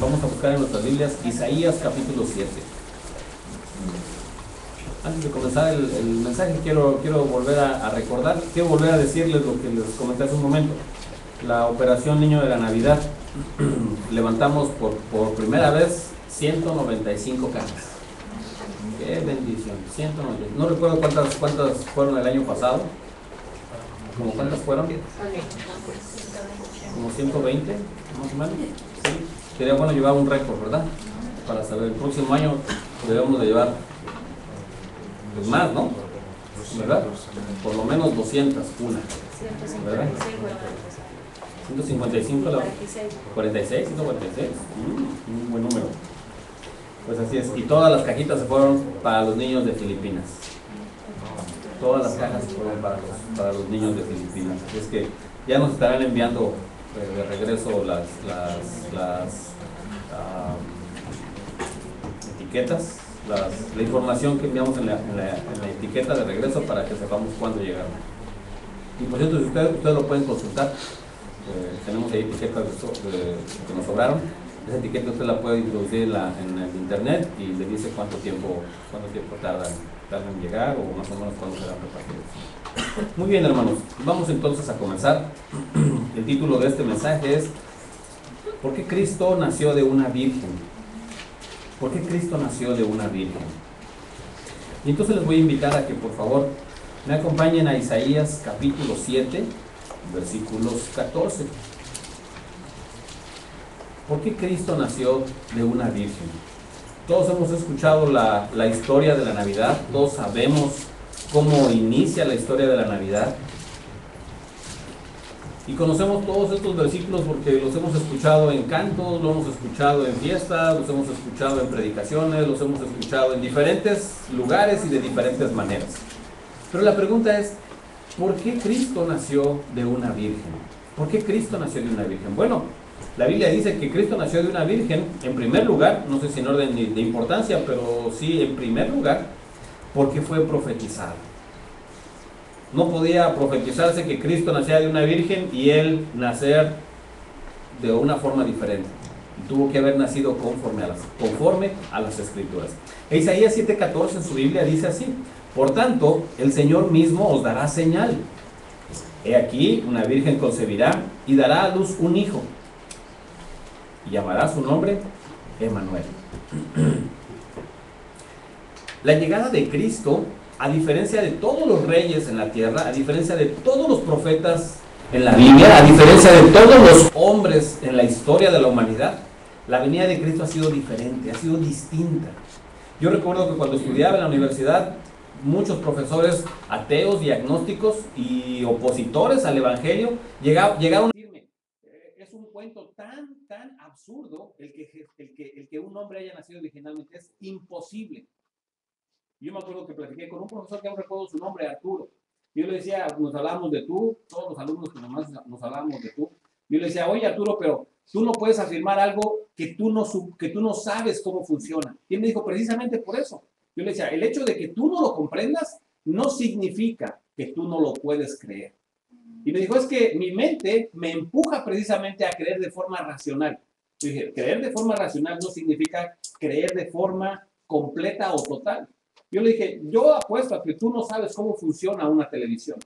Vamos a buscar en nuestras Biblias Isaías capítulo 7. Antes de comenzar el mensaje, quiero volver a recordar, quiero volver a decirles lo que les comenté hace un momento. La operación Niño de la Navidad, levantamos por primera vez 195 cajas. ¡Qué bendición! 190. No recuerdo cuántas fueron el año pasado. ¿Cómo cuántas fueron? Como 120, más o menos. Sí. Sería bueno llevar un récord, ¿verdad? Para saber, el próximo año debemos de llevar pues más, ¿no? ¿Verdad? Por lo menos 200, ¿verdad? 155, 46, 146. Un buen número. Pues así es. Y todas las cajitas se fueron para los niños de Filipinas. Todas las cajas fueron para los niños de Filipinas. Así es que ya nos estarán enviando de regreso las etiquetas, la información que enviamos en la etiqueta de regreso para que sepamos cuándo llegaron. Y por cierto, si ustedes lo pueden consultar, tenemos ahí etiquetas que nos sobraron. Esa etiqueta usted la puede introducir en el internet y le dice cuánto tiempo tardan en llegar o más o menos cuándo serán repartidos. Muy bien, hermanos, vamos entonces a comenzar. El título de este mensaje es ¿por qué Cristo nació de una virgen? ¿Por qué Cristo nació de una virgen? Y entonces les voy a invitar a que por favor me acompañen a Isaías capítulo 7, versículos 14. ¿Por qué Cristo nació de una virgen? Todos hemos escuchado la historia de la Navidad, todos sabemos cómo inicia la historia de la Navidad. Y conocemos todos estos versículos porque los hemos escuchado en cantos, los hemos escuchado en fiestas, los hemos escuchado en predicaciones, los hemos escuchado en diferentes lugares y de diferentes maneras. Pero la pregunta es, ¿por qué Cristo nació de una virgen? ¿Por qué Cristo nació de una virgen? Bueno, la Biblia dice que Cristo nació de una virgen, en primer lugar, no sé si en orden de importancia, pero sí en primer lugar, porque fue profetizado. No podía profetizarse que Cristo nacía de una virgen y él nacer de una forma diferente. Tuvo que haber nacido conforme a las Escrituras. Isaías 7:14 en su Biblia dice así: por tanto, el Señor mismo os dará señal. He aquí, una virgen concebirá y dará a luz un hijo, y llamará su nombre Emmanuel. La llegada de Cristo, a diferencia de todos los reyes en la tierra, a diferencia de todos los profetas en la Biblia, a diferencia de todos los hombres en la historia de la humanidad, la venida de Cristo ha sido diferente, ha sido distinta. Yo recuerdo que cuando estudiaba en la universidad, muchos profesores ateos y agnósticos y opositores al Evangelio llegaron a decirme, es un cuento tan absurdo el que un hombre haya nacido originalmente, es imposible. Yo me acuerdo que platiqué con un profesor que no recuerdo su nombre, Arturo. Yo le decía, nos hablábamos de tú, todos los alumnos que nomás nos hablábamos de tú. Yo le decía, oye Arturo, pero tú no puedes afirmar algo que tú no sabes cómo funciona. Y él me dijo, precisamente por eso. Yo le decía, el hecho de que tú no lo comprendas no significa que tú no lo puedes creer. Y me dijo, es que mi mente me empuja precisamente a creer de forma racional. Yo dije, creer de forma racional no significa creer de forma completa o total. Yo le dije, yo apuesto a que tú no sabes cómo funciona una televisión.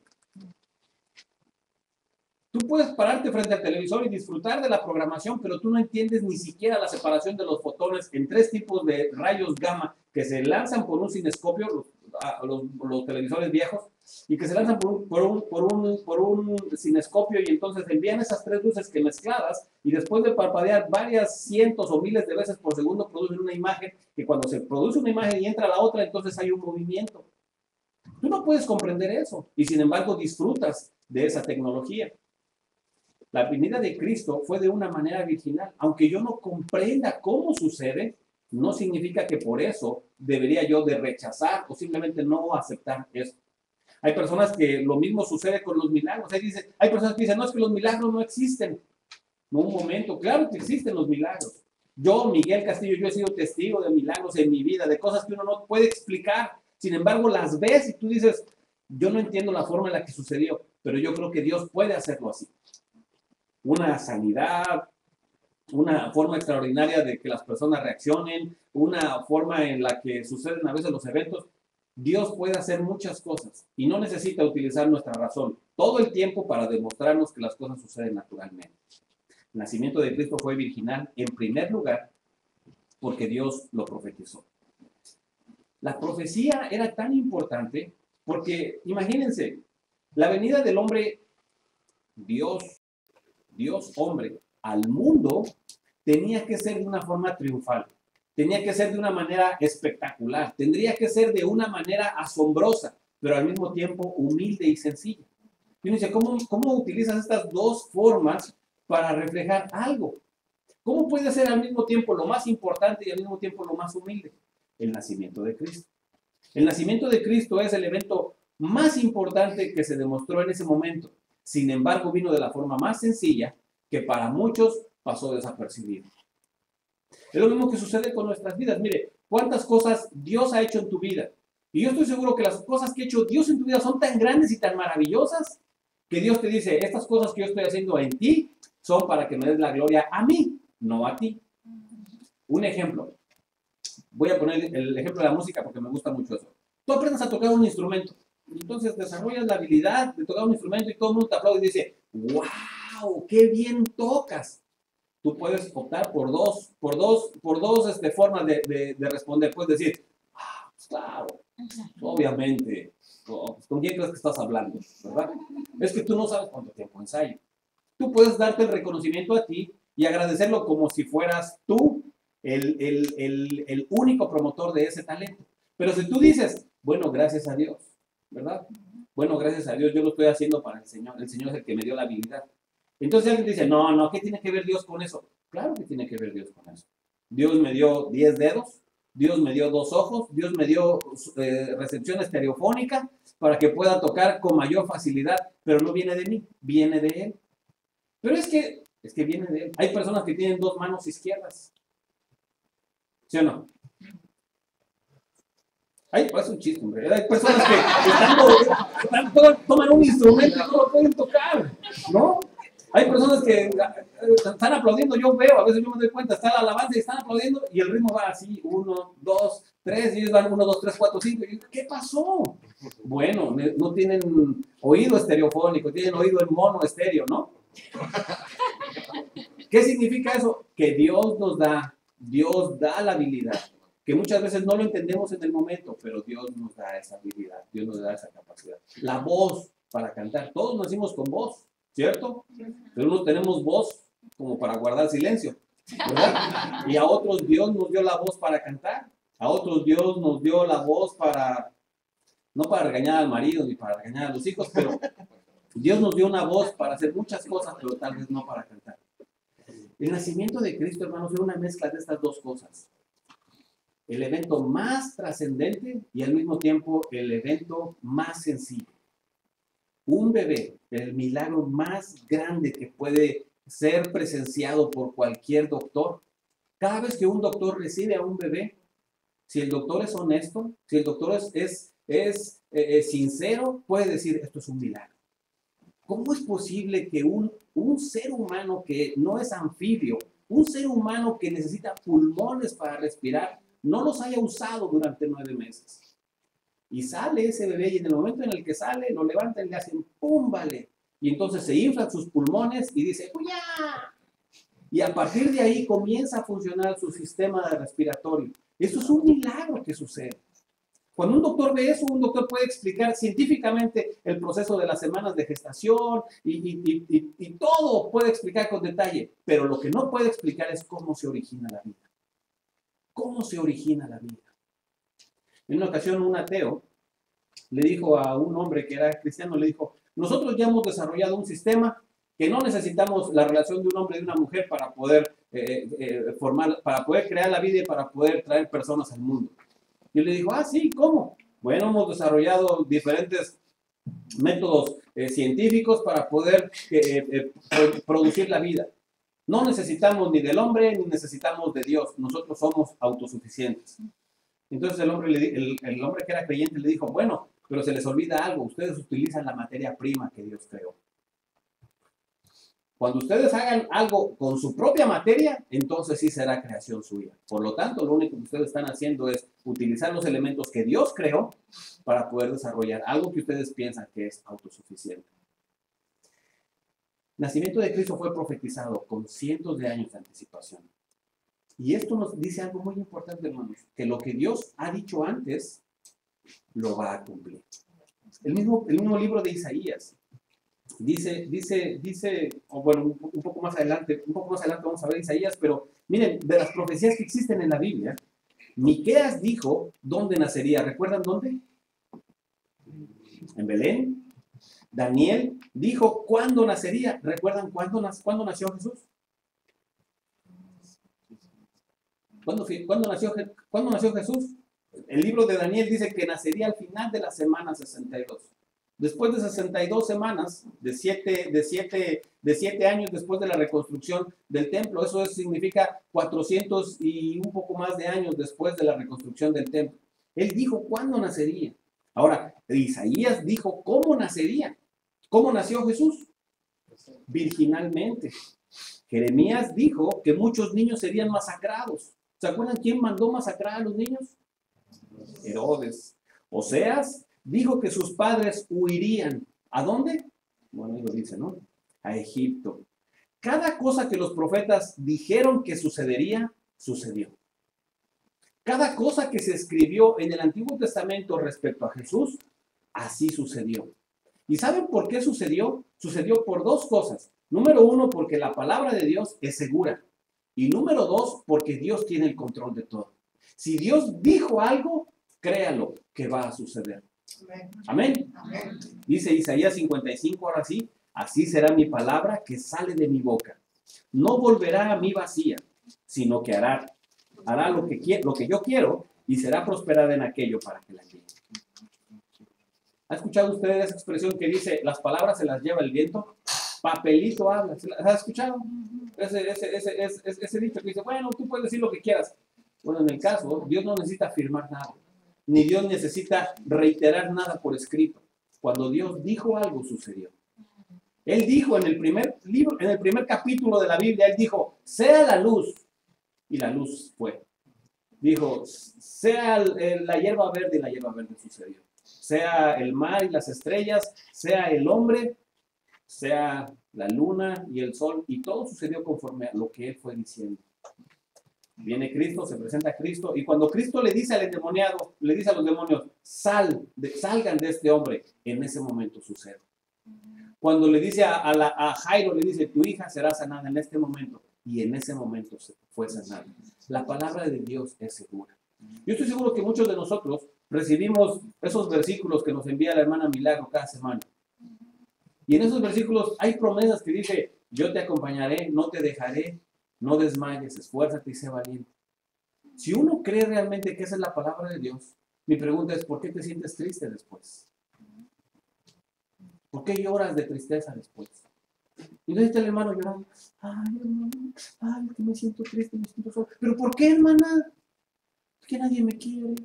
Tú puedes pararte frente al televisor y disfrutar de la programación, pero tú no entiendes ni siquiera la separación de los fotones en 3 tipos de rayos gamma que se lanzan por un cinescopio, los televisores viejos, y que se lanzan por un cinescopio, y entonces envían esas 3 luces que mezcladas, y después de parpadear varias cientos o miles de veces por segundo, producen una imagen, que cuando se produce una imagen y entra la otra, entonces hay un movimiento. Tú no puedes comprender eso, y sin embargo disfrutas de esa tecnología. La venida de Cristo fue de una manera virginal. Aunque yo no comprenda cómo sucede, no significa que por eso debería yo de rechazar o simplemente no aceptar eso. Hay personas que lo mismo sucede con los milagros. Hay personas que dicen, no, es que los milagros no existen. No, un momento, claro que existen los milagros. Yo, Miguel Castillo, yo he sido testigo de milagros en mi vida, de cosas que uno no puede explicar. Sin embargo, las ves y tú dices, yo no entiendo la forma en la que sucedió, pero yo creo que Dios puede hacerlo así. Una sanidad, una forma extraordinaria de que las personas reaccionen, una forma en la que suceden a veces los eventos. Dios puede hacer muchas cosas y no necesita utilizar nuestra razón todo el tiempo para demostrarnos que las cosas suceden naturalmente. El nacimiento de Cristo fue virginal en primer lugar porque Dios lo profetizó. La profecía era tan importante porque, imagínense, la venida del hombre, Dios hombre, al mundo, tenía que ser de una forma triunfal, tenía que ser de una manera espectacular, tendría que ser de una manera asombrosa, pero al mismo tiempo humilde y sencilla. Y uno dice, ¿cómo utilizas estas dos formas para reflejar algo? ¿Cómo puede ser al mismo tiempo lo más importante y al mismo tiempo lo más humilde? El nacimiento de Cristo. El nacimiento de Cristo es el evento más importante que se demostró en ese momento. Sin embargo, vino de la forma más sencilla que para muchos pasó desapercibido. Es lo mismo que sucede con nuestras vidas. Mire, ¿cuántas cosas Dios ha hecho en tu vida? Y yo estoy seguro que las cosas que ha hecho Dios en tu vida son tan grandes y tan maravillosas que Dios te dice, estas cosas que yo estoy haciendo en ti son para que me des la gloria a mí, no a ti. Un ejemplo. Voy a poner el ejemplo de la música porque me gusta mucho eso. Tú aprendes a tocar un instrumento. Entonces desarrollas la habilidad de tocar un instrumento y todo el mundo te aplaude y dice, ¡wow! ¡Qué bien tocas! Tú puedes optar por dos formas de responder. Puedes decir, pues claro, obviamente, ¿con quién crees que estás hablando? ¿Verdad? Es que tú no sabes cuánto tiempo ensayo. Tú puedes darte el reconocimiento a ti y agradecerlo como si fueras tú el único promotor de ese talento. Pero si tú dices, bueno, gracias a Dios, ¿verdad? Bueno, gracias a Dios, yo lo estoy haciendo para el Señor es el que me dio la habilidad. Entonces alguien dice, no, ¿qué tiene que ver Dios con eso? Claro que tiene que ver Dios con eso. Dios me dio 10 dedos, Dios me dio 2 ojos, Dios me dio recepción estereofónica para que pueda tocar con mayor facilidad, pero no viene de mí, viene de Él. Pero es que viene de Él. Hay personas que tienen 2 manos izquierdas. ¿Sí o no? Es un chiste, hombre. Hay personas que toman un instrumento y no lo pueden tocar, ¿no? Hay personas que están aplaudiendo, yo veo, a veces yo me doy cuenta, está la alabanza y están aplaudiendo y el ritmo va así, 1, 2, 3, y ellos van 1, 2, 3, 4, 5. Y yo, ¿qué pasó? Bueno, no tienen oído estereofónico, tienen oído en mono estéreo, ¿no? ¿Qué significa eso? Que Dios da la habilidad, que muchas veces no lo entendemos en el momento, pero Dios nos da esa habilidad, Dios nos da esa capacidad. La voz para cantar, todos nacimos con voz, ¿cierto? Pero unos tenemos voz como para guardar silencio, ¿verdad? Y a otros Dios nos dio la voz para cantar, a otros Dios nos dio la voz no para regañar al marido ni para regañar a los hijos, pero Dios nos dio una voz para hacer muchas cosas, pero tal vez no para cantar. El nacimiento de Cristo, hermanos, es una mezcla de estas dos cosas. El evento más trascendente y al mismo tiempo el evento más sencillo. Un bebé, el milagro más grande que puede ser presenciado por cualquier doctor. Cada vez que un doctor recibe a un bebé, si el doctor es honesto, si el doctor es sincero, puede decir, esto es un milagro. ¿Cómo es posible que un ser humano que no es anfibio, un ser humano que necesita pulmones para respirar, no los haya usado durante 9 meses? Y sale ese bebé y en el momento en el que sale, lo levantan y le hacen ¡pum! Vale. Y entonces se inflan sus pulmones y dice ¡Puya! Y a partir de ahí comienza a funcionar su sistema respiratorio. Eso es un milagro que sucede. Cuando un doctor ve eso, un doctor puede explicar científicamente el proceso de las semanas de gestación y todo puede explicar con detalle, pero lo que no puede explicar es cómo se origina la vida. ¿Cómo se origina la vida? En una ocasión un ateo le dijo a un hombre que era cristiano, le dijo, nosotros ya hemos desarrollado un sistema que no necesitamos la relación de un hombre y de una mujer para poder para poder crear la vida y para poder traer personas al mundo. Y le dijo, sí, ¿cómo? Bueno, hemos desarrollado diferentes métodos científicos para poder producir la vida. No necesitamos ni del hombre ni necesitamos de Dios. Nosotros somos autosuficientes. Entonces el hombre que era creyente le dijo, bueno, pero se les olvida algo. Ustedes utilizan la materia prima que Dios creó. Cuando ustedes hagan algo con su propia materia, entonces sí será creación suya. Por lo tanto, lo único que ustedes están haciendo es utilizar los elementos que Dios creó para poder desarrollar algo que ustedes piensan que es autosuficiente. El nacimiento de Cristo fue profetizado con cientos de años de anticipación. Y esto nos dice algo muy importante, hermanos, que lo que Dios ha dicho antes, lo va a cumplir. El mismo libro de Isaías dice, bueno, un poco más adelante vamos a ver Isaías, pero miren, de las profecías que existen en la Biblia, Miqueas dijo dónde nacería. ¿Recuerdan dónde? En Belén. Daniel dijo cuándo nacería. ¿Recuerdan cuándo nació Jesús? ¿Cuándo nació Jesús? El libro de Daniel dice que nacería al final de la semana 62. Después de 62 semanas, de 7 años después de la reconstrucción del templo, eso significa 400 y un poco más de años después de la reconstrucción del templo. Él dijo cuándo nacería. Ahora, Isaías dijo cómo nacería. ¿Cómo nació Jesús? Virginalmente. Jeremías dijo que muchos niños serían masacrados. ¿Se acuerdan quién mandó masacrar a los niños? Herodes. Oseas dijo que sus padres huirían. ¿A dónde? Bueno, ahí lo dice, ¿no? A Egipto. Cada cosa que los profetas dijeron que sucedería, sucedió. Cada cosa que se escribió en el Antiguo Testamento respecto a Jesús, así sucedió. ¿Y saben por qué sucedió? Sucedió por dos cosas. Número uno, porque la palabra de Dios es segura. Y número dos, porque Dios tiene el control de todo. Si Dios dijo algo, créalo que va a suceder. Amén. Amén. Dice Isaías 55, ahora sí, así será mi palabra que sale de mi boca. No volverá a mí vacía, sino que hará lo que yo quiero y será prosperada en aquello para que la quiera. ¿Ha escuchado usted esa expresión que dice, las palabras se las lleva el viento? Papelito habla. ¿Ha escuchado? Ese dicho que dice, bueno, tú puedes decir lo que quieras. Bueno, en el caso, Dios no necesita firmar nada. Ni Dios necesita reiterar nada por escrito. Cuando Dios dijo algo, sucedió. Él dijo en el primer capítulo de la Biblia, Él dijo, sea la luz. Y la luz fue. Dijo, sea la hierba verde, y la hierba verde sucedió. Sea el mar y las estrellas, sea el hombre, sea la luna y el sol, y todo sucedió conforme a lo que Él fue diciendo. Viene Cristo, se presenta Cristo, y cuando Cristo le dice al endemoniado, le dice a los demonios, salgan de este hombre, en ese momento sucede. Cuando le dice a Jairo, le dice, tu hija será sanada en este momento, y en ese momento fue sanada. La palabra de Dios es segura. Yo estoy seguro que muchos de nosotros recibimos esos versículos que nos envía la hermana Milagro cada semana. Y en esos versículos hay promesas que dice, yo te acompañaré, no te dejaré, no desmayes, esfuérzate y sé valiente. Si uno cree realmente que esa es la palabra de Dios, mi pregunta es, ¿por qué te sientes triste después? ¿Por qué lloras de tristeza después? Y entonces está el hermano llorando, ay hermano, ay, que me siento triste, me siento solo. ¿Pero por qué, hermana? Es que nadie me quiere.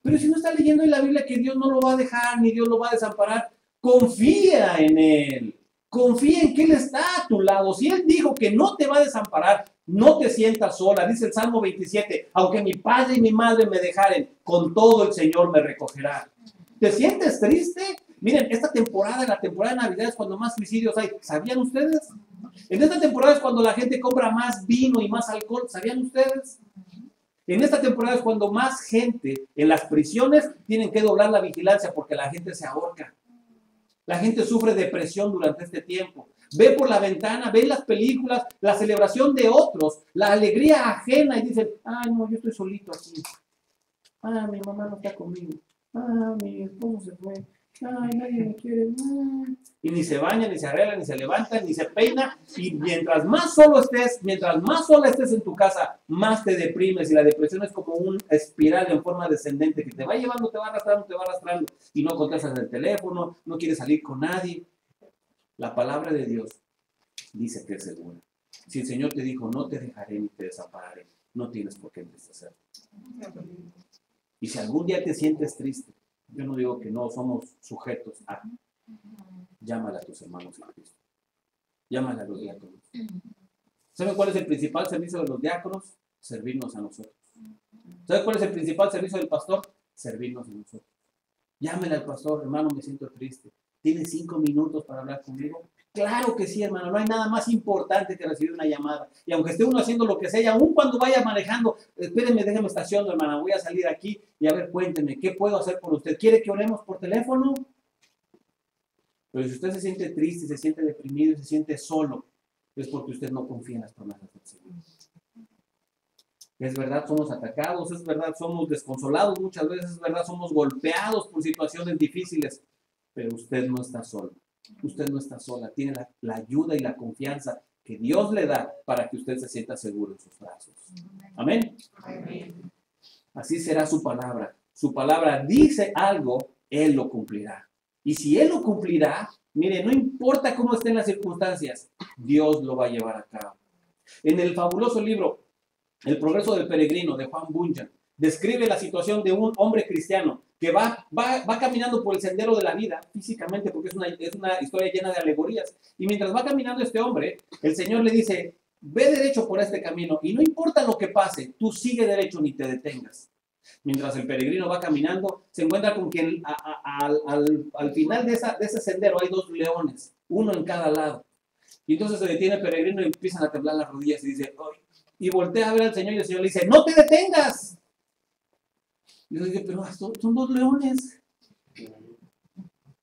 Pero si no está leyendo en la Biblia que Dios no lo va a dejar, ni Dios lo va a desamparar, confía en Él. Confía en que Él está a tu lado. Si Él dijo que no te va a desamparar, no te sientas sola. Dice el Salmo 27, aunque mi padre y mi madre me dejaren, con todo el Señor me recogerá. ¿Te sientes triste? Miren, esta temporada, la temporada de Navidad es cuando más suicidios hay. ¿Sabían ustedes? En esta temporada es cuando la gente compra más vino y más alcohol. ¿Sabían ustedes? En esta temporada es cuando más gente en las prisiones tienen que doblar la vigilancia porque la gente se ahorca. La gente sufre depresión durante este tiempo. Ve por la ventana, ve las películas, la celebración de otros, la alegría ajena y dicen, ay no, yo estoy solito aquí. Ah, mi mamá no está conmigo. Ah, mi esposo se fue. Ay, nadie me quiere. Y ni se baña, ni se arregla, ni se levanta, ni se peina. Y mientras más solo estés, mientras más sola estés en tu casa, más te deprimes. Y la depresión es como una espiral en forma descendente que te va llevando, te va arrastrando, te va arrastrando. Y no contestas el teléfono, no quieres salir con nadie. La palabra de Dios dice que es segura. Si el Señor te dijo, no te dejaré ni te desampararé, no tienes por qué entristecer. Y si algún día te sientes triste, yo no digo que no somos sujetos a. Llámale a tus hermanos en Cristo. Llámale a los diáconos. ¿Saben cuál es el principal servicio de los diáconos? Servirnos a nosotros. ¿Saben cuál es el principal servicio del pastor? Servirnos a nosotros. Llámele al pastor, hermano, me siento triste. ¿Tiene 5 minutos para hablar conmigo? Claro que sí, hermano, no hay nada más importante que recibir una llamada. Y aunque esté uno haciendo lo que sea, y aún cuando vaya manejando, espérenme, déjeme estacionar, hermana, voy a salir aquí y a ver, cuénteme, ¿qué puedo hacer por usted? ¿Quiere que oremos por teléfono? Pero si usted se siente triste, se siente deprimido, se siente solo, es porque usted no confía en las promesas del Señor. Es verdad, somos atacados, es verdad, somos desconsolados muchas veces, es verdad, somos golpeados por situaciones difíciles, pero usted no está solo, usted no está sola, tiene la ayuda y la confianza que Dios le da para que usted se sienta seguro en sus brazos. Amén. Amén. Así será su palabra dice algo, Él lo cumplirá. Y si Él lo cumplirá, mire, no importa cómo estén las circunstancias, Dios lo va a llevar a cabo. En el fabuloso libro El progreso del peregrino, de Juan Bunyan, describe la situación de un hombre cristiano que va caminando por el sendero de la vida físicamente, porque es una historia llena de alegorías. Y mientras va caminando este hombre, el Señor le dice, ve derecho por este camino y no importa lo que pase, tú sigue derecho ni te detengas. Mientras el peregrino va caminando, se encuentra con que al final de ese sendero hay 2 leones, uno en cada lado. Y entonces se detiene el peregrino y empiezan a temblar las rodillas y dice, ¡ay! Y voltea a ver al Señor y el Señor le dice, ¡no te detengas! Y yo digo, pero son 2 leones.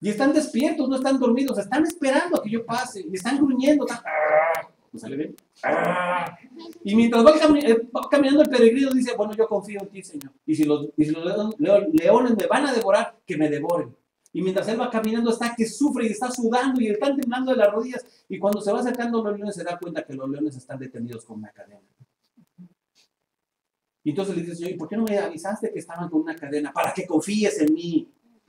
Y están despiertos, no están dormidos, están esperando a que yo pase. Y están gruñendo. ¿Me sale bien? Y mientras va caminando el peregrino dice, bueno, yo confío en ti, Señor. Y si los leones me van a devorar, que me devoren. Y mientras él va caminando está que sufre y está sudando y están temblando de las rodillas. Y cuando se va acercando a los leones se da cuenta que los leones están detenidos con una cadena. Y entonces le dice, Señor, ¿y por qué no me avisaste que estaban con una cadena? Para que confíes en mí.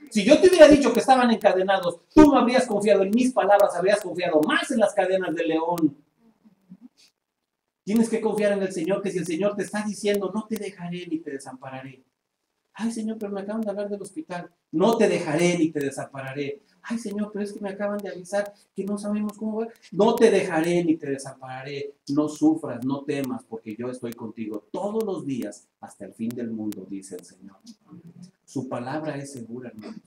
Si yo te hubiera dicho que estaban encadenados, tú no habrías confiado en mis palabras, habrías confiado más en las cadenas del león. Tienes que confiar en el Señor, que si el Señor te está diciendo, no te dejaré ni te desampararé. Ay, Señor, pero me acaban de hablar del hospital. No te dejaré ni te desampararé. Ay, Señor, pero es que me acaban de avisar que no sabemos cómo va. No te dejaré ni te desampararé. No sufras, no temas, porque yo estoy contigo todos los días hasta el fin del mundo, dice el Señor. Su palabra es segura, hermanos.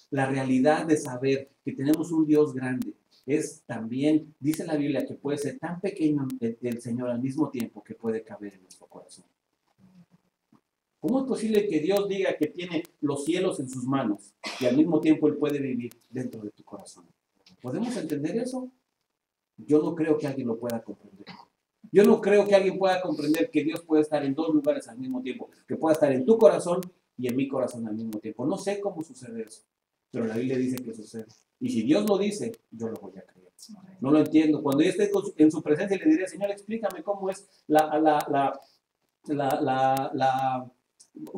La realidad de saber que tenemos un Dios grande es también, dice la Biblia, que puede ser tan pequeño el Señor al mismo tiempo que puede caber en nuestro corazón. ¿Cómo es posible que Dios diga que tiene los cielos en sus manos y al mismo tiempo Él puede vivir dentro de tu corazón? ¿Podemos entender eso? Yo no creo que alguien lo pueda comprender. Yo no creo que alguien pueda comprender que Dios puede estar en 2 lugares al mismo tiempo, que pueda estar en tu corazón y en mi corazón al mismo tiempo. No sé cómo sucede eso, pero la Biblia dice que sucede. Y si Dios lo dice, yo lo voy a creer. No lo entiendo. Cuando yo esté en su presencia, le diré, Señor, explícame cómo es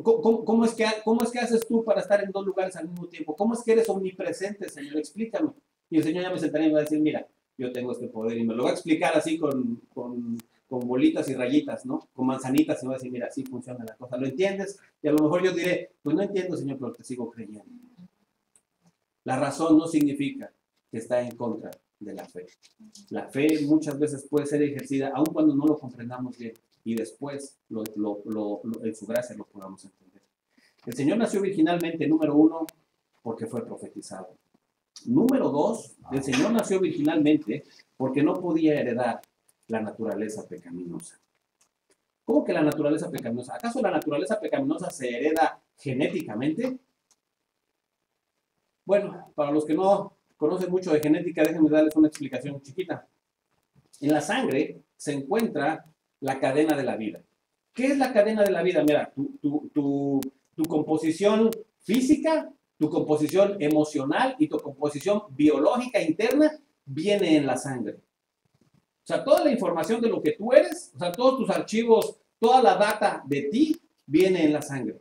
¿Cómo es que haces tú para estar en 2 lugares al mismo tiempo? ¿Cómo es que eres omnipresente, Señor? Explícame. Y el Señor ya me sentará y me va a decir, mira, yo tengo este poder. Y me lo va a explicar así con bolitas y rayitas, ¿no? Con manzanitas y me va a decir, mira, así funciona la cosa. ¿Lo entiendes? Y a lo mejor yo diré, pues no entiendo, Señor, pero te sigo creyendo. La razón no significa que está en contra de la fe. La fe muchas veces puede ser ejercida, aun cuando no lo comprendamos bien. Y después en su gracia lo podamos entender. El Señor nació originalmente, número 1, porque fue profetizado. Número 2, el Señor nació originalmente porque no podía heredar la naturaleza pecaminosa. ¿Cómo que la naturaleza pecaminosa? ¿Acaso la naturaleza pecaminosa se hereda genéticamente? Bueno, para los que no conocen mucho de genética, déjenme darles una explicación chiquita. En la sangre se encuentra la cadena de la vida. ¿Qué es la cadena de la vida? Mira, tu composición física, tu composición emocional y tu composición biológica interna viene en la sangre. O sea, toda la información de lo que tú eres, o sea, todos tus archivos, toda la data de ti viene en la sangre.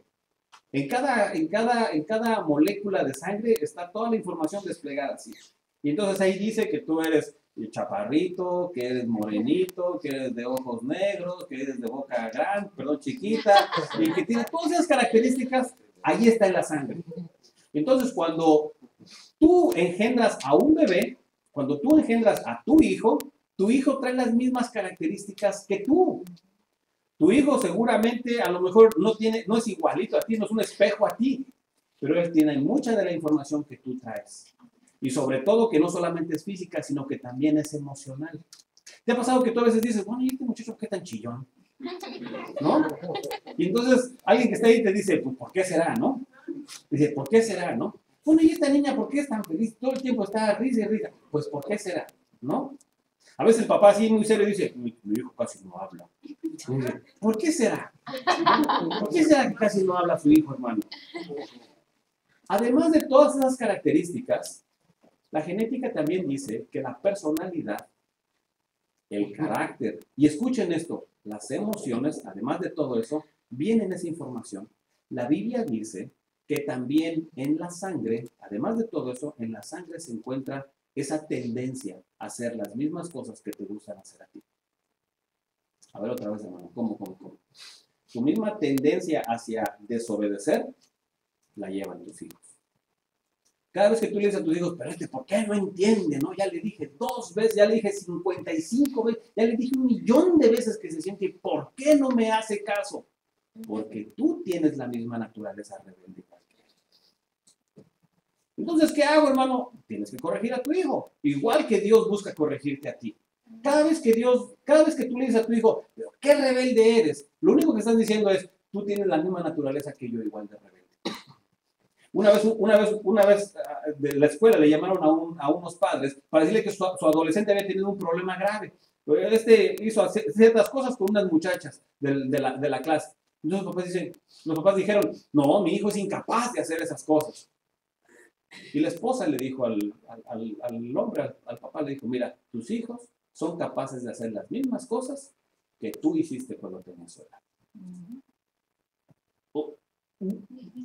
En cada molécula de sangre está toda la información desplegada así. Y entonces ahí dice que tú eres chaparrito, que eres morenito, que eres de ojos negros, que eres de boca grande, chiquita, y que tiene todas esas características, ahí está en la sangre. Entonces, cuando tú engendras a un bebé, cuando tú engendras a tu hijo, Tu hijo trae las mismas características que tú. Tu hijo seguramente a lo mejor no es igualito a ti, no es un espejo a ti, pero él tiene mucha de la información que tú traes. Y sobre todo que no solamente es física, sino que también es emocional. ¿Te ha pasado que tú a veces dices, bueno, ¿y este muchacho qué tan chillón? ¿No? Y entonces alguien que está ahí te dice, pues, ¿por qué será, no? Dice, ¿por qué será, no? Bueno, ¿y esta niña por qué es tan feliz? Todo el tiempo está risa y risa. Pues, ¿por qué será? ¿No? A veces el papá así muy serio dice, mi hijo casi no habla. Dice, ¿por qué será? ¿Por qué será que casi no habla su hijo, hermano? Además de todas esas características, la genética también dice que la personalidad, el carácter, y escuchen esto, las emociones, además de todo eso, vienen esa información. La Biblia dice que también en la sangre, además de todo eso, en la sangre se encuentra esa tendencia a hacer las mismas cosas que te gustan hacer a ti. A ver otra vez, hermano, ¿cómo? Tu misma tendencia hacia desobedecer la llevan tus hijos. Cada vez que tú le dices a tus hijos, pero ¿por qué no entiende? ¿No? Ya le dije 2 veces, ya le dije 55 veces, ya le dije 1.000.000 de veces que se siente, ¿por qué no me hace caso? Porque tú tienes la misma naturaleza rebelde. Entonces, ¿qué hago, hermano? Tienes que corregir a tu hijo, igual que Dios busca corregirte a ti. Cada vez que tú le dices a tu hijo, pero qué rebelde eres, lo único que estás diciendo es, tú tienes la misma naturaleza que yo, igual de rebelde. Una vez de la escuela le llamaron a unos padres para decirle que su adolescente había tenido un problema grave. Hizo ciertas cosas con unas muchachas de la clase. Entonces los papás dijeron, no, mi hijo es incapaz de hacer esas cosas. Y la esposa le dijo al hombre, al papá, le dijo, mira, tus hijos son capaces de hacer las mismas cosas que tú hiciste cuando tenías su edad.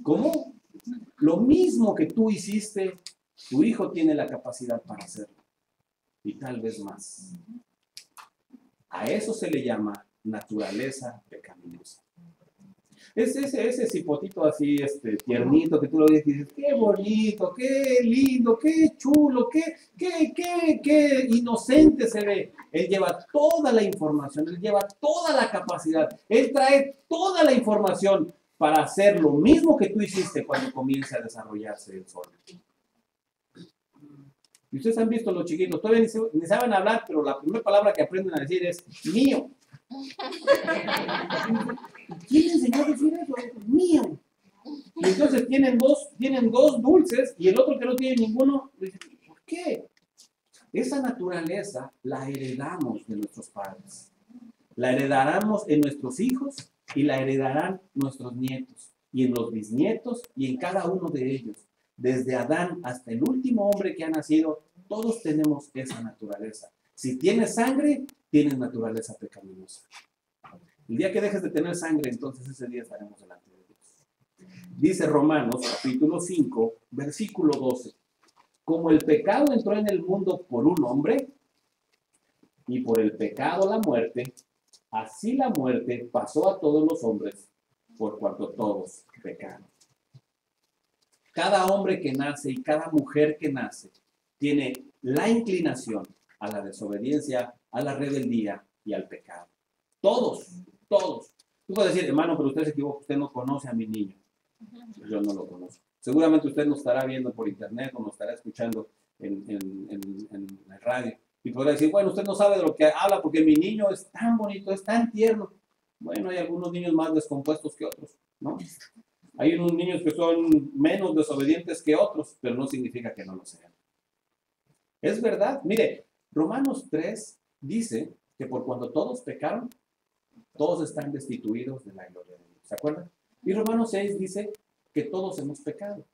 ¿Cómo? Lo mismo que tú hiciste, tu hijo tiene la capacidad para hacerlo. Y tal vez más. A eso se le llama naturaleza pecaminosa. Es ese cipotito así, tiernito, que tú lo ves y dices, qué bonito, qué lindo, qué chulo, qué inocente se ve. Él lleva toda la información, él lleva toda la capacidad, él trae toda la información para hacer lo mismo que tú hiciste cuando comienza a desarrollarse el solo. Y ustedes han visto los chiquitos, todavía ni saben hablar, pero la primera palabra que aprenden a decir es mío. ¿Quién enseñó a decir eso? Mío. Y entonces tienen dos dulces y el otro que no tiene ninguno, dice, ¿por qué? Esa naturaleza la heredamos de nuestros padres. La heredaremos en nuestros hijos y la heredarán nuestros nietos y en los bisnietos y en cada uno de ellos. Desde Adán hasta el último hombre que ha nacido, todos tenemos esa naturaleza. Si tienes sangre, tienes naturaleza pecaminosa. El día que dejes de tener sangre, entonces ese día estaremos delante de Dios. Dice Romanos, capítulo 5, versículo 12. Como el pecado entró en el mundo por un hombre, y por el pecado la muerte, así la muerte pasó a todos los hombres, por cuanto todos pecaron. Cada hombre que nace y cada mujer que nace tiene la inclinación a la desobediencia, a la rebeldía y al pecado. Todos. Tú puedes decir, hermano, pero usted se equivoca, usted no conoce a mi niño. Yo no lo conozco. Seguramente usted nos estará viendo por internet o nos estará escuchando en el radio. Y podrá decir, bueno, usted no sabe de lo que habla porque mi niño es tan bonito, es tan tierno. Bueno, hay algunos niños más descompuestos que otros, ¿no? Hay unos niños que son menos desobedientes que otros, pero no significa que no lo sean. Es verdad. Mire, Romanos 3 dice que por cuando todos pecaron, todos están destituidos de la gloria de Dios. ¿Se acuerdan? Y Romanos 6 dice que todos hemos pecado.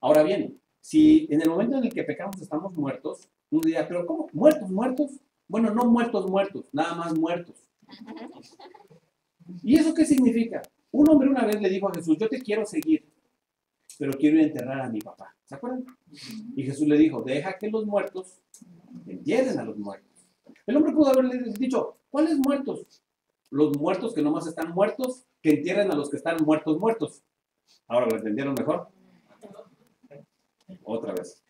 Ahora bien, si en el momento en el que pecamos estamos muertos, uno diría, ¿pero cómo? ¿Muertos? Bueno, no muertos, nada más muertos. ¿Y eso qué significa? Un hombre una vez le dijo a Jesús, yo te quiero seguir, pero quiero ir a enterrar a mi papá. ¿Se acuerdan? Y Jesús le dijo, deja que los muertos entierren a los muertos. El hombre pudo haberle dicho, ¿cuáles muertos? Los muertos que nomás están muertos, que entierren a los que están muertos. ¿Ahora lo entendieron mejor? Otra vez.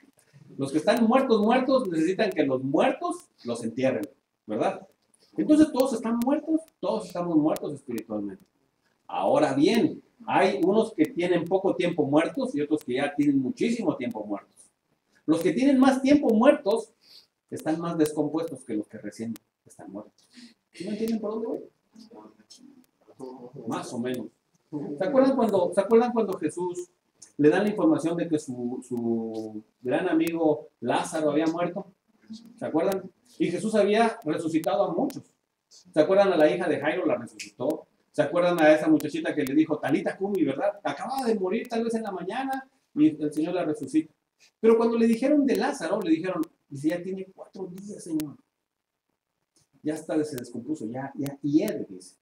Los que están muertos necesitan que los muertos los entierren, ¿verdad? Entonces todos están muertos, todos estamos muertos espiritualmente. Ahora bien, hay unos que tienen poco tiempo muertos y otros que ya tienen muchísimo tiempo muertos. Los que tienen más tiempo muertos están más descompuestos que los que recién están muertos. ¿Sí me entienden por dónde voy? Más o menos. ¿Se acuerdan cuando Jesús le dan la información de que su gran amigo Lázaro había muerto? ¿Se acuerdan? Y Jesús había resucitado a muchos. ¿Se acuerdan a la hija de Jairo? La resucitó. ¿Se acuerdan a esa muchachita que le dijo, Talita Cumi, ¿verdad? Acababa de morir tal vez en la mañana y el Señor la resucita. Pero cuando le dijeron de Lázaro, le dijeron, dice, ya tiene 4 días, Señor. Ya está, se descompuso, ya hiede, dice.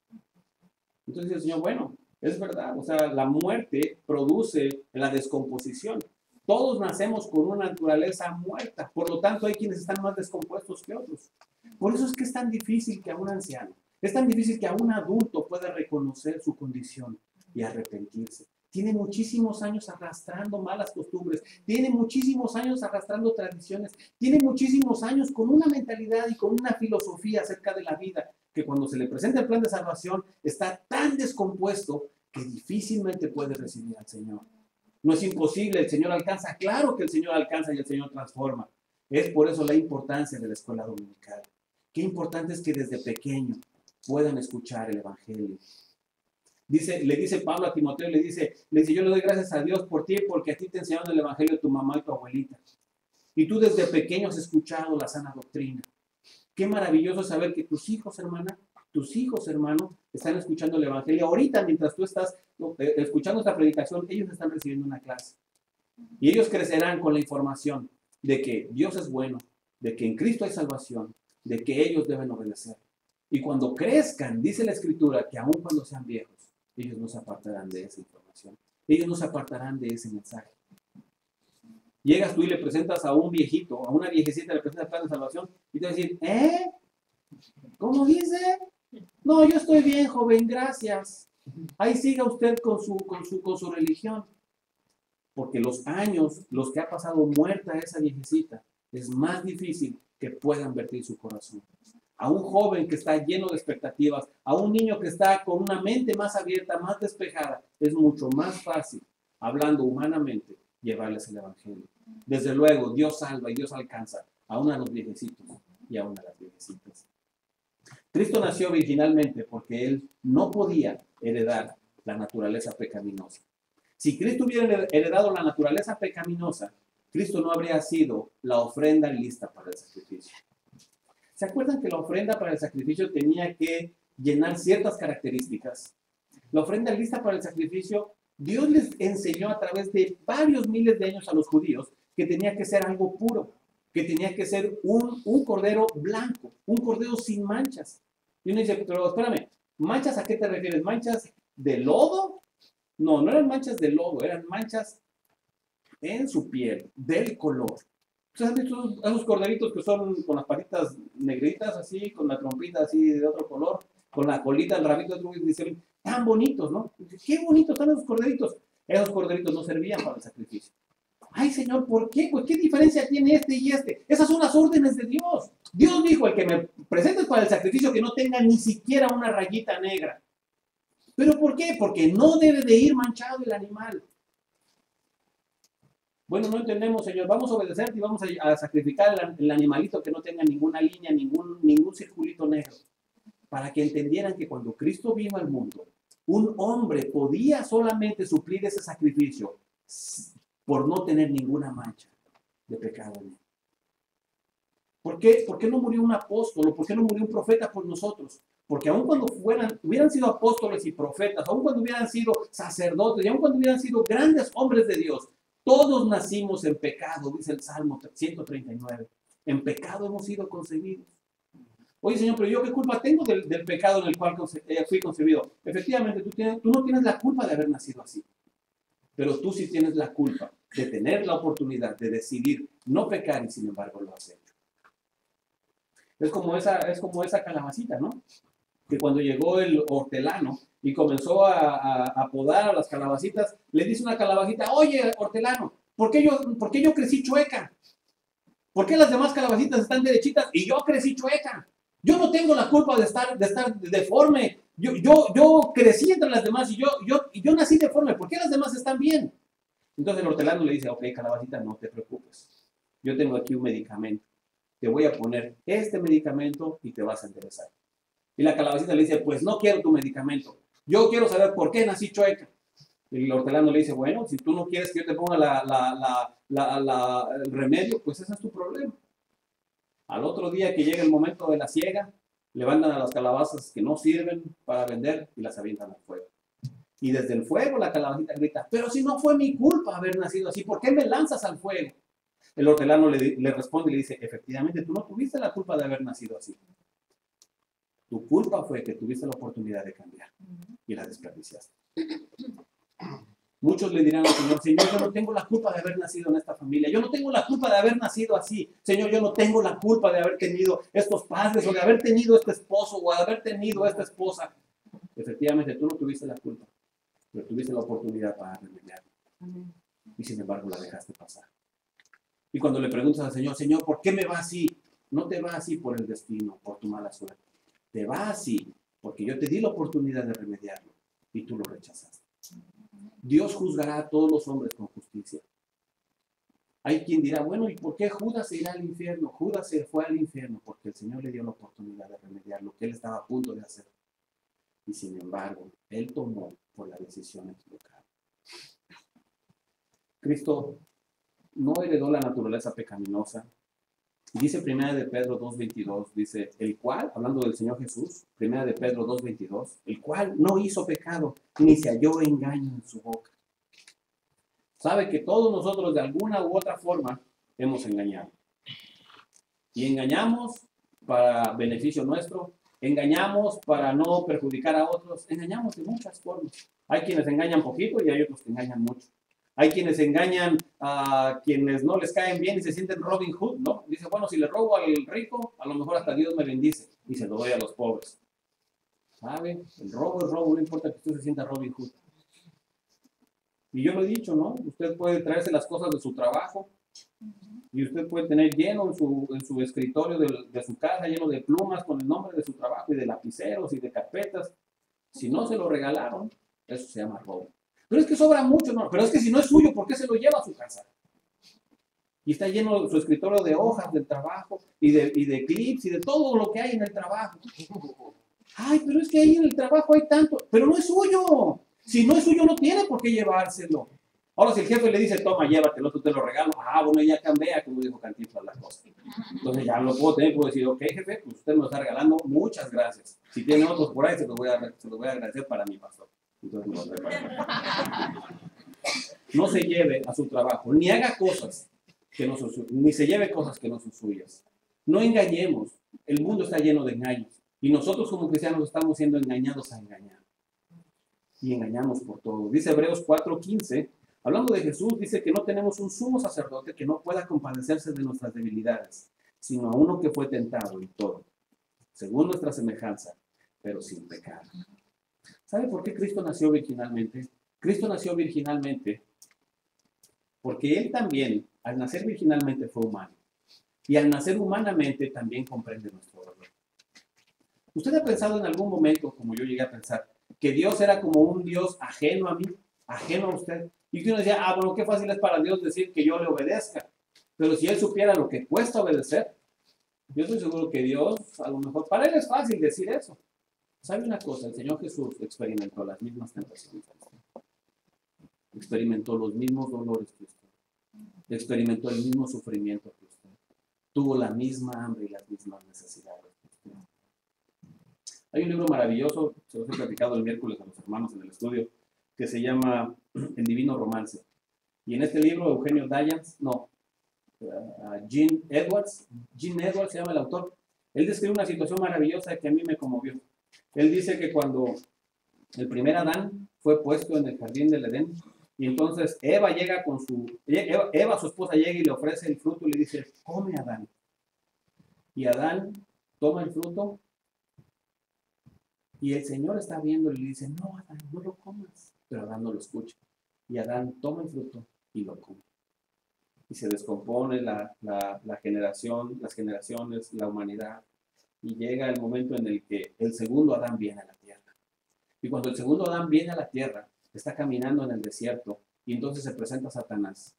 Entonces dice el Señor, bueno, es verdad, o sea, la muerte produce la descomposición. Todos nacemos con una naturaleza muerta, por lo tanto hay quienes están más descompuestos que otros. Por eso es que es tan difícil que a un anciano, es tan difícil que a un adulto pueda reconocer su condición y arrepentirse. Tiene muchísimos años arrastrando malas costumbres, tiene muchísimos años arrastrando tradiciones, tiene muchísimos años con una mentalidad y con una filosofía acerca de la vida, que cuando se le presenta el plan de salvación está tan descompuesto que difícilmente puede recibir al Señor. No es imposible, el Señor alcanza, claro que el Señor alcanza y el Señor transforma. Es por eso la importancia de la escuela dominical. Qué importante es que desde pequeño puedan escuchar el Evangelio. Le dice Pablo a Timoteo, le dice, yo le doy gracias a Dios por ti, porque a ti te enseñaron el Evangelio tu mamá y tu abuelita. Y tú desde pequeño has escuchado la sana doctrina. Qué maravilloso saber que tus hijos, hermana, tus hijos, hermano, están escuchando el Evangelio. Ahorita, mientras tú estás escuchando esta predicación, ellos están recibiendo una clase. Y ellos crecerán con la información de que Dios es bueno, de que en Cristo hay salvación, de que ellos deben obedecer. Y cuando crezcan, dice la Escritura, que aun cuando sean viejos, ellos no se apartarán de esa información. Ellos no se apartarán de ese mensaje. Llegas tú y le presentas a un viejito, a una viejecita, le presentas el plan de salvación y te va a decir, ¿cómo dice? No, yo estoy bien, joven, gracias. Ahí siga usted con su religión. Porque los años, los que ha pasado muerta esa viejecita, es más difícil que puedan vertir su corazón. A un joven que está lleno de expectativas, a un niño que está con una mente más abierta, más despejada, es mucho más fácil, hablando humanamente, llevarles el Evangelio. Desde luego, Dios salva y Dios alcanza aún a los viejecitos y aún a las viejecitas. Cristo nació originalmente porque Él no podía heredar la naturaleza pecaminosa. Si Cristo hubiera heredado la naturaleza pecaminosa, Cristo no habría sido la ofrenda lista para el sacrificio. ¿Se acuerdan que la ofrenda para el sacrificio tenía que llenar ciertas características? La ofrenda lista para el sacrificio, Dios les enseñó a través de varios miles de años a los judíos que tenía que ser algo puro, que tenía que ser un cordero blanco, un cordero sin manchas. Y uno dice, pero espérame, ¿manchas a qué te refieres? ¿Manchas de lodo? No, no eran manchas de lodo, eran manchas en su piel, del color. ¿Ustedes han visto esos corderitos que son con las patitas negritas así, con la trompita así de otro color, con la colita, el rabito de otro, dicen, tan bonitos, ¿no? Qué bonitos están esos corderitos. Esos corderitos no servían para el sacrificio. Ay, Señor, ¿por qué? Pues, ¿qué diferencia tiene este y este? Esas son las órdenes de Dios. Dios dijo, el que me presentes para el sacrificio que no tenga ni siquiera una rayita negra. ¿Pero por qué? Porque no debe de ir manchado el animal. Bueno, no entendemos, Señor. Vamos a obedecerte y vamos a sacrificar el animalito que no tenga ninguna línea, ningún circulito negro. Para que entendieran que cuando Cristo vino al mundo, un hombre podía solamente suplir ese sacrificio por no tener ninguna mancha de pecado en él. ¿Por qué no murió un apóstol o por qué no murió un profeta por nosotros? Porque aun cuando hubieran sido apóstoles y profetas, aun cuando hubieran sido sacerdotes y aun cuando hubieran sido grandes hombres de Dios, todos nacimos en pecado, dice el Salmo 139. En pecado hemos sido concebidos. Oye, Señor, pero yo qué culpa tengo del pecado en el cual fui concebido. Efectivamente, tú no tienes la culpa de haber nacido así. Pero tú sí tienes la culpa de tener la oportunidad de decidir no pecar y sin embargo lo has hecho. Es como esa calabacita, ¿no? Que cuando llegó el hortelano y comenzó a podar a las calabacitas, le dice una calabacita, oye, hortelano, ¿por qué yo crecí chueca? ¿Por qué las demás calabacitas están derechitas y yo crecí chueca? Yo no tengo la culpa de estar deforme. Yo crecí entre las demás y yo nací deforme. ¿Por qué las demás están bien? Entonces el hortelano le dice, ok, calabacita, no te preocupes. Yo tengo aquí un medicamento. Te voy a poner este medicamento y te vas a enderezar. Y la calabacita le dice, pues no quiero tu medicamento. Yo quiero saber por qué nací chueca. Y el hortelano le dice, bueno, si tú no quieres que yo te ponga el remedio, pues ese es tu problema. Al otro día que llega el momento de la siega, levantan a las calabazas que no sirven para vender y las avientan al fuego. Y desde el fuego la calabacita grita, pero si no fue mi culpa haber nacido así, ¿por qué me lanzas al fuego? El hortelano le responde y le dice, efectivamente, tú no tuviste la culpa de haber nacido así. Tu culpa fue que tuviste la oportunidad de cambiar y la desperdiciaste. Muchos le dirán al Señor, Señor, yo no tengo la culpa de haber nacido en esta familia, yo no tengo la culpa de haber nacido así, Señor, yo no tengo la culpa de haber tenido estos padres o de haber tenido este esposo o de haber tenido esta esposa. Efectivamente, tú no tuviste la culpa, pero tuviste la oportunidad para remediarlo. Y sin embargo la dejaste pasar. Y cuando le preguntas al Señor, Señor, ¿por qué me va así? No te va así por el destino, por tu mala suerte. Te va así porque yo te di la oportunidad de remediarlo y tú lo rechazaste. Dios juzgará a todos los hombres con justicia. Hay quien dirá, bueno, ¿y por qué Judas se irá al infierno? Judas se fue al infierno porque el Señor le dio la oportunidad de remediar lo que él estaba a punto de hacer. Y sin embargo, él tomó por la decisión equivocada. Cristo no heredó la naturaleza pecaminosa. Dice 1 de Pedro 2.22, dice, el cual, hablando del Señor Jesús, 1 de Pedro 2.22, el cual no hizo pecado, ni se halló engaño en su boca. Sabe que todos nosotros de alguna u otra forma hemos engañado. Y engañamos para beneficio nuestro, engañamos para no perjudicar a otros, engañamos de muchas formas. Hay quienes engañan poquito y hay otros que engañan mucho. Hay quienes engañan a quienes no les caen bien y se sienten Robin Hood, ¿no? Dice, bueno, si le robo al rico, a lo mejor hasta Dios me bendice y se lo doy a los pobres. ¿Sabe? El robo es robo, no importa que usted se sienta Robin Hood. Y yo lo he dicho, ¿no? Usted puede traerse las cosas de su trabajo y usted puede tener lleno en su escritorio de su casa, lleno de plumas con el nombre de su trabajo y de lapiceros y de carpetas. Si no se lo regalaron, eso se llama robo. Pero es que sobra mucho, ¿no? Pero es que si no es suyo, ¿por qué se lo lleva a su casa? Y está lleno su escritorio de hojas del trabajo y de clips y de todo lo que hay en el trabajo. Ay, pero es que ahí en el trabajo hay tanto, pero no es suyo. Si no es suyo, no tiene por qué llevárselo. Ahora, si el jefe le dice, toma, llévatelo, tú te lo regalo. Ah, bueno, ya cambia, como dijo Cantinflas, la cosa. Entonces ya lo puedo tener, puedo decir, ok, jefe, pues usted me lo está regalando, muchas gracias. Si tiene otros por ahí, se los voy a agradecer para mi pastor. Entonces, no se lleve a su trabajo, ni haga cosas que no son suyas, ni se lleve cosas que no son suyas. No engañemos, el mundo está lleno de engaños y nosotros como cristianos estamos siendo engañados a engañar. Y engañamos por todo. Dice Hebreos 4:15, hablando de Jesús, dice que no tenemos un sumo sacerdote que no pueda compadecerse de nuestras debilidades, sino a uno que fue tentado en todo, según nuestra semejanza, pero sin pecado. ¿Sabe por qué Cristo nació virginalmente? Cristo nació virginalmente porque Él también, al nacer virginalmente, fue humano. Y al nacer humanamente también comprende nuestro dolor. ¿Usted ha pensado en algún momento, como yo llegué a pensar, que Dios era como un Dios ajeno a mí, ajeno a usted? Y que uno decía, ah, bueno, qué fácil es para Dios decir que yo le obedezca. Pero si Él supiera lo que cuesta obedecer, yo estoy seguro que Dios, a lo mejor, para Él es fácil decir eso. ¿Sabe una cosa? El Señor Jesús experimentó las mismas tentaciones. Experimentó los mismos dolores que usted. Experimentó el mismo sufrimiento que usted. Tuvo la misma hambre y las mismas necesidades que usted. Hay un libro maravilloso, se los he platicado el miércoles a los hermanos en el estudio, que se llama El Divino Romance. Y en este libro, Eugenio Dayans, Gene Edwards se llama el autor, él describe una situación maravillosa que a mí me conmovió. Él dice que cuando el primer Adán fue puesto en el jardín del Edén, y entonces Eva, su esposa, llega y le ofrece el fruto y le dice, come, Adán. Y Adán toma el fruto y el Señor está viendo y le dice, no, Adán, no lo comas. Pero Adán no lo escucha. Y Adán toma el fruto y lo come. y se descompone la generación, las generaciones, la humanidad, y llega el momento en el que el segundo Adán viene a la tierra. Y cuando el segundo Adán viene a la tierra, está caminando en el desierto, y entonces se presenta Satanás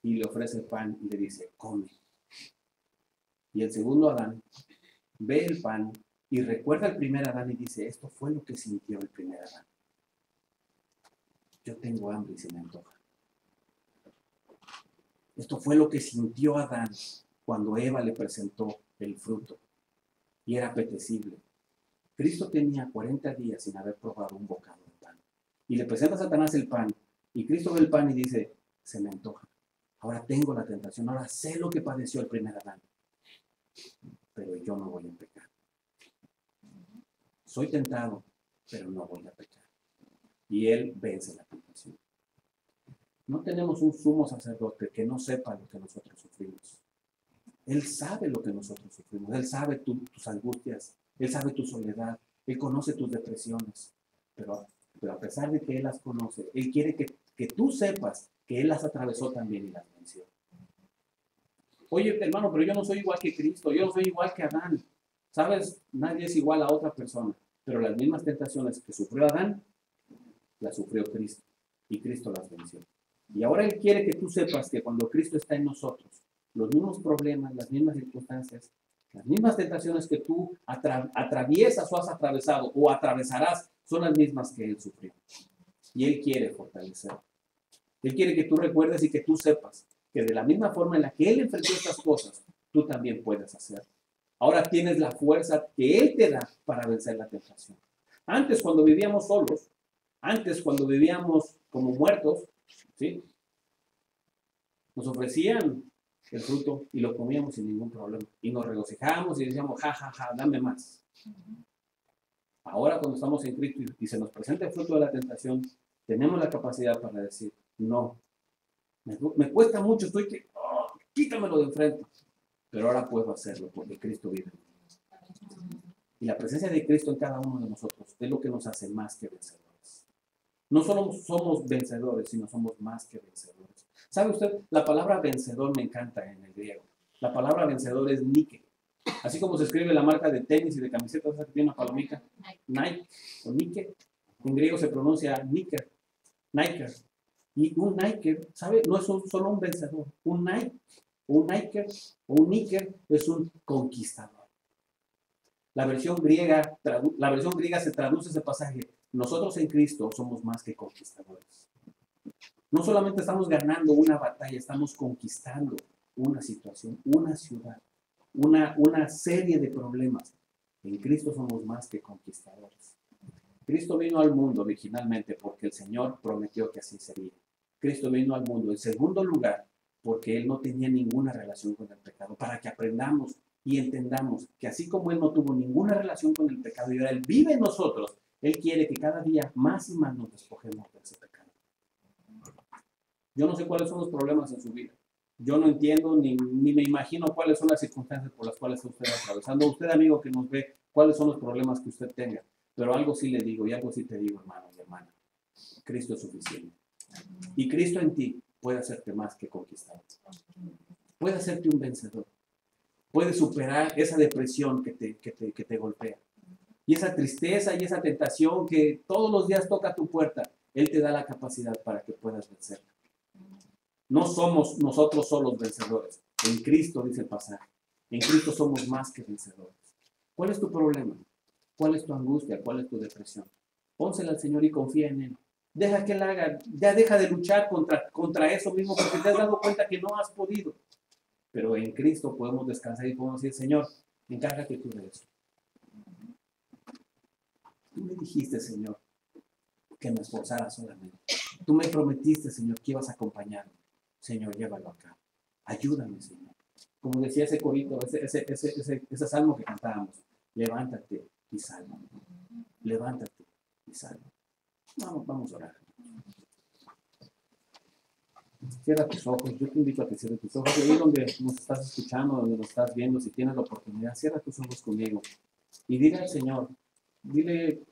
y le ofrece el pan y le dice, come. Y el segundo Adán ve el pan y recuerda al primer Adán y dice, esto fue lo que sintió el primer Adán. Yo tengo hambre y se me antoja. Esto fue lo que sintió Adán cuando Eva le presentó el fruto y era apetecible. Cristo tenía 40 días sin haber probado un bocado de pan. Y le presenta a Satanás el pan. Y Cristo ve el pan y dice, se me antoja. Ahora tengo la tentación, ahora sé lo que padeció el primer Adán. Pero yo no voy a pecar. Soy tentado, pero no voy a pecar. Y él vence la tentación. No tenemos un sumo sacerdote que no sepa lo que nosotros sufrimos. Él sabe lo que nosotros sufrimos. Él sabe tus angustias. Él sabe tu soledad. Él conoce tus depresiones. Pero a pesar de que Él las conoce, Él quiere que tú sepas que Él las atravesó también y las venció. Oye, hermano, pero yo no soy igual que Cristo. Yo no soy igual que Adán. ¿Sabes? Nadie es igual a otra persona. Pero las mismas tentaciones que sufrió Adán, las sufrió Cristo. Y Cristo las venció. Y ahora Él quiere que tú sepas que cuando Cristo está en nosotros, los mismos problemas, las mismas circunstancias, las mismas tentaciones que tú atraviesas o has atravesado o atravesarás, son las mismas que Él sufrió. Y Él quiere fortalecer. Él quiere que tú recuerdes y que tú sepas que de la misma forma en la que Él enfrentó estas cosas, tú también puedes hacerlo. Ahora tienes la fuerza que Él te da para vencer la tentación. Antes, cuando vivíamos solos, antes, cuando vivíamos como muertos, ¿sí? Nos ofrecían el fruto y lo comíamos sin ningún problema. Y nos regocijábamos y decíamos, ja, ja, ja, dame más. Ahora cuando estamos en Cristo y se nos presenta el fruto de la tentación, tenemos la capacidad para decir, no, me cuesta mucho, quítamelo de enfrente. Pero ahora puedo hacerlo porque Cristo vive en mí. Y la presencia de Cristo en cada uno de nosotros es lo que nos hace más que vencedores. No solo somos vencedores, sino somos más que vencedores. ¿Sabe usted? La palabra vencedor me encanta en el griego. La palabra vencedor es Nike. Así como se escribe la marca de tenis y de camisetas que tiene una palomita, Nike o Nike. En griego se pronuncia Niker, Niker. Y un Niker, ¿sabe? No es solo un vencedor. Un Nike, un Niker o un Niker es un conquistador. La versión griega se traduce ese pasaje. Nosotros en Cristo somos más que conquistadores. No solamente estamos ganando una batalla, estamos conquistando una situación, una ciudad, una serie de problemas. En Cristo somos más que conquistadores. Cristo vino al mundo originalmente porque el Señor prometió que así sería. Cristo vino al mundo en segundo lugar porque Él no tenía ninguna relación con el pecado, para que aprendamos y entendamos que así como Él no tuvo ninguna relación con el pecado y ahora Él vive en nosotros, Él quiere que cada día más y más nos despojemos de ese pecado. Yo no sé cuáles son los problemas en su vida. Yo no entiendo ni me imagino cuáles son las circunstancias por las cuales usted está atravesando. Usted, amigo que nos ve, cuáles son los problemas que usted tenga. Pero algo sí le digo y algo sí te digo, hermano y hermana. Cristo es suficiente. Y Cristo en ti puede hacerte más que conquistador. Puede hacerte un vencedor. Puede superar esa depresión que te golpea. Y esa tristeza y esa tentación que todos los días toca tu puerta. Él te da la capacidad para que puedas vencerla. No somos nosotros solos vencedores. En Cristo, dice el pasaje. En Cristo somos más que vencedores. ¿Cuál es tu problema? ¿Cuál es tu angustia? ¿Cuál es tu depresión? Pónsela al Señor y confía en Él. Deja que Él haga. Ya deja de luchar contra eso mismo porque te has dado cuenta que no has podido. Pero en Cristo podemos descansar y podemos decir, Señor, encárgate tú de eso. Tú me dijiste, Señor, que me esforzara solamente. Tú me prometiste, Señor, que ibas a acompañarme. Señor, llévalo acá. Ayúdame, Señor. Como decía ese corito, ese salmo que cantábamos. Levántate y salva. Levántate y salva. Vamos a orar. Cierra tus ojos. Yo te invito a que cierres tus ojos. Y ahí donde nos estás escuchando, donde nos estás viendo, si tienes la oportunidad, cierra tus ojos conmigo. Y dile al Señor, dile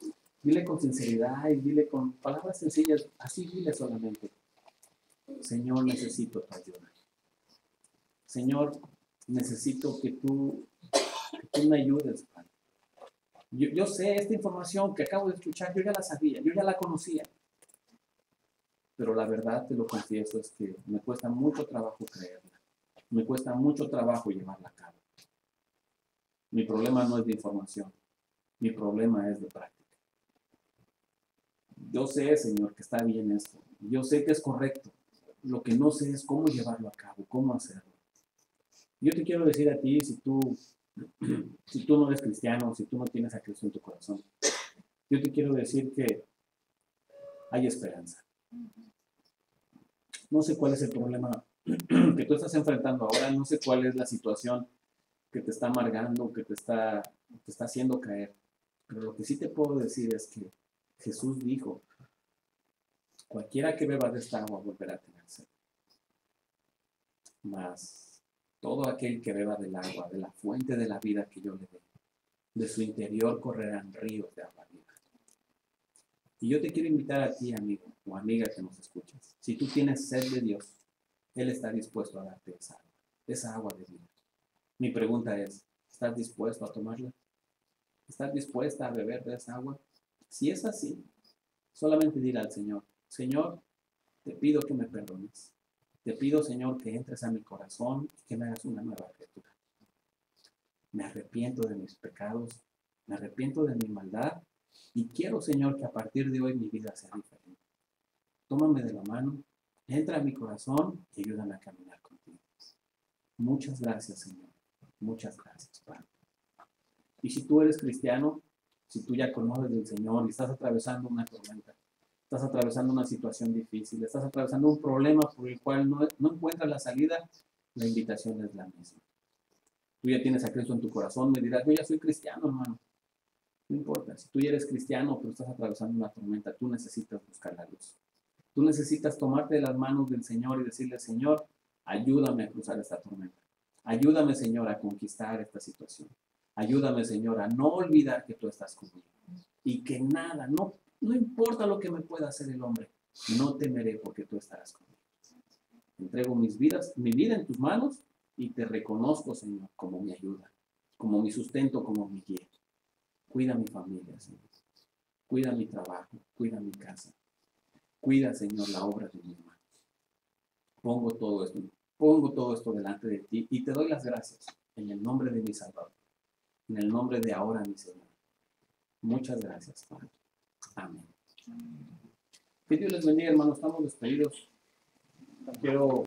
con sinceridad y dile con palabras sencillas, así dile solamente. Señor, necesito tu ayuda. Señor, necesito que tú me ayudes, Padre. Yo sé esta información que acabo de escuchar, yo ya la sabía, yo ya la conocía. Pero la verdad, te lo confieso, es que me cuesta mucho trabajo creerla. Me cuesta mucho trabajo llevarla a cabo. Mi problema no es de información, mi problema es de práctica. Yo sé, Señor, que está bien esto. Yo sé que es correcto. Lo que no sé es cómo llevarlo a cabo, cómo hacerlo. Yo te quiero decir a ti, si tú no eres cristiano, si tú no tienes a Cristo en tu corazón, yo te quiero decir que hay esperanza. No sé cuál es el problema que tú estás enfrentando ahora, no sé cuál es la situación que te está amargando, que te está haciendo caer. Pero lo que sí te puedo decir es que Jesús dijo, cualquiera que beba de esta agua volverá a tener sed. Mas todo aquel que beba del agua, de la fuente de la vida que yo le dé, de su interior correrán ríos de agua viva. Y yo te quiero invitar a ti, amigo o amiga que nos escuchas. Si tú tienes sed de Dios, Él está dispuesto a darte esa agua de vida. Mi pregunta es, ¿estás dispuesto a tomarla? ¿Estás dispuesta a beber de esa agua? Si es así, solamente dile al Señor, Señor, te pido que me perdones. Te pido, Señor, que entres a mi corazón y que me hagas una nueva criatura. Me arrepiento de mis pecados, me arrepiento de mi maldad y quiero, Señor, que a partir de hoy mi vida sea diferente. Tómame de la mano, entra a mi corazón y ayúdame a caminar contigo. Muchas gracias, Señor. Muchas gracias, Padre. Y si tú eres cristiano, si tú ya conoces del Señor y estás atravesando una tormenta, estás atravesando una situación difícil, estás atravesando un problema por el cual no encuentras la salida, la invitación es la misma. Tú ya tienes a Cristo en tu corazón, me dirás, yo ya soy cristiano, hermano. No importa, si tú ya eres cristiano, pero estás atravesando una tormenta, tú necesitas buscar la luz. Tú necesitas tomarte de las manos del Señor y decirle, Señor, ayúdame a cruzar esta tormenta. Ayúdame, Señor, a conquistar esta situación. Ayúdame, Señor, a no olvidar que tú estás conmigo. Y que nada, no importa lo que me pueda hacer el hombre, no temeré porque tú estarás conmigo. Entrego mi vida en tus manos y te reconozco, Señor, como mi ayuda, como mi sustento, como mi guía. Cuida mi familia, Señor. Cuida mi trabajo, cuida mi casa. Cuida, Señor, la obra de mis manos. Pongo todo esto delante de ti y te doy las gracias en el nombre de mi Salvador, en el nombre de ahora mi Señor. Muchas gracias, Padre. Amén. Que Dios les bendiga, hermanos. Estamos despedidos. Quiero